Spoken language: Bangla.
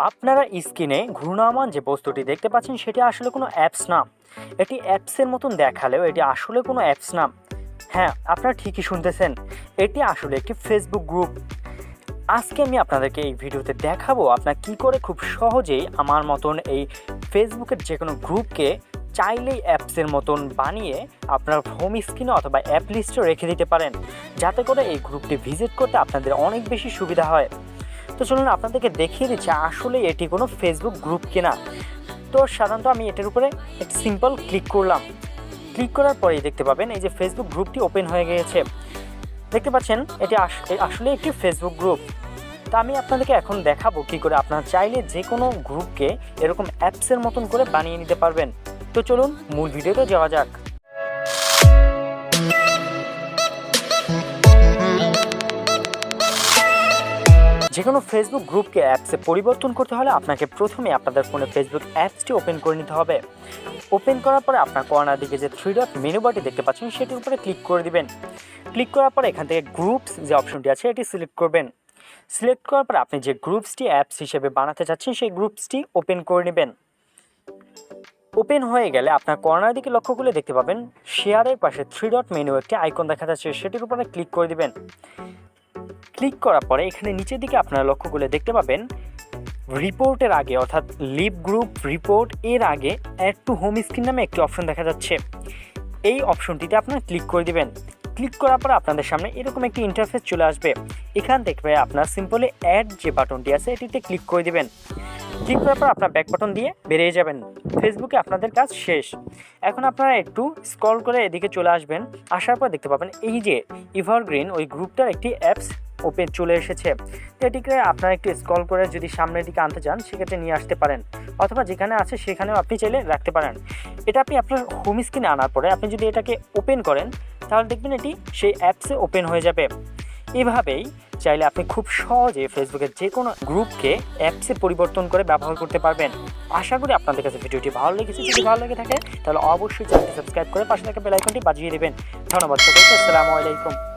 আপনারা স্ক্রিনে ঘূর্ণায়মান যে বস্তুটি দেখতে পাচ্ছেন সেটি আসলে কোনো অ্যাপস না। এটি অ্যাপসের মতন দেখালেও এটি আসলে কোনো অ্যাপস না। হ্যাঁ, আপনারা ঠিকই শুনতেছেন, এটি আসলে একটি ফেসবুক গ্রুপ। আজকে আমি আপনাদেরকে এই ভিডিওতে দেখাবো আপনারা কী করে খুব সহজেই আমার মতন এই ফেসবুকের যে কোনো গ্রুপকে চাইলেই অ্যাপসের মতন বানিয়ে আপনার হোম স্ক্রিনে অথবা অ্যাপ লিস্টে রেখে দিতে পারেন, যাতে করে এই গ্রুপটি ভিজিট করতে আপনাদের অনেক বেশি সুবিধা হয়। তো চলুন আপনাদেরকে দেখিয়ে দিচ্ছি আসলে এটি কোনো ফেসবুক গ্রুপ কিনা। তো সাধারণত আমি এটার উপরে একটি সিম্পল ক্লিক করলাম। ক্লিক করার পরেই দেখতে পাবেন এই যে ফেসবুক গ্রুপটি ওপেন হয়ে গিয়েছে। দেখতে পাচ্ছেন এটি আসলে একটি ফেসবুক গ্রুপ। তো আমি আপনাদেরকে এখন দেখাবো কী করে আপনারা চাইলে যে কোনো গ্রুপকে এরকম অ্যাপসের মতন করে বানিয়ে নিতে পারবেন। তো চলুন মূল ভিডিওতে যাওয়া যাক। যে কোনো ফেসবুক গ্রুপকে অ্যাপসে পরিবর্তন করতে হলে আপনাকে প্রথমে আপনাদের ফোনে ফেসবুক অ্যাপসটি ওপেন করে নিতে হবে। ওপেন করার পরে আপনার কর্নার দিকে যে 3 ডট মেনু বারটি দেখতে পাচ্ছেন সেটির উপরে ক্লিক করে দিবেন। ক্লিক করার পরে এখান থেকে গ্রুপস যে অপশনটি আছে এটি সিলেক্ট করবেন। সিলেক্ট করার পরে আপনি যে গ্রুপসটি অ্যাপস হিসেবে বানাতে চাচ্ছেন সেই গ্রুপসটি ওপেন করে নেবেন। ওপেন হয়ে গেলে আপনার কর্নার দিকে লক্ষ্য করলে দেখতে পাবেন শেয়ারের পাশে 3 ডট মেনু একটি আইকন দেখা যাচ্ছে, সেটির উপরে ক্লিক করে দিবেন। ক্লিক করার পরে এখানে নিচের দিকে আপনারা লক্ষ্য করলে দেখতে পাবেন রিপোর্টের আগে অর্থাৎ লিভ গ্রুপ রিপোর্ট এর আগে অ্যাড টু হোম স্ক্রিন নামে একটি অপশন দেখা যাচ্ছে। এই অপশনটিতে আপনারা ক্লিক করে দিবেন। ক্লিক করার পর আপনাদের সামনে এরকম একটি ইন্টারফেস চলে আসবে। এখান থেকে আপনার সিম্পলি অ্যাড যে বাটনটি আছে এটিতে ক্লিক করে দিবেন। ক্লিক করার পর আপনার ব্যাক বাটন দিয়ে বেরিয়ে যাবেন। ফেসবুকে আপনাদের কাজ শেষ। এখন আপনারা একটু স্ক্রল করে এদিকে চলে আসবেন। আসার পর দেখতে পাবেন এই যে এভারগ্রিন ওই গ্রুপটার একটি অ্যাপস ওপেন চলে এসেছে। তো এটিকে আপনারা একটু স্ক্রল করে যদি সামনের দিকে আনতে চান সেক্ষেত্রে নিয়ে আসতে পারেন, অথবা যেখানে আছে সেখানেও আপনি চাইলে রাখতে পারেন। এটা আপনি আপনার হোম স্ক্রিনে আনার পরে আপনি যদি এটাকে ওপেন করেন তাহলে দেখবেন এটি সেই অ্যাপসে ওপেন হয়ে যাবে। এভাবেই চাইলে আপনি খুব সহজে ফেসবুকের যে কোনো গ্রুপকে অ্যাপসে পরিবর্তন করে ব্যবহার করতে পারবেন। আশা করি আপনাদের কাছে ভিডিওটি ভালো লেগেছে। যদি ভালো লেগে থাকে তাহলে অবশ্যই চ্যানেলটি সাবস্ক্রাইব করে পাশে থাকা বেল আইকনটি বাজিয়ে দেবেন। ধন্যবাদ সকলকে। আসসালামু আলাইকুম।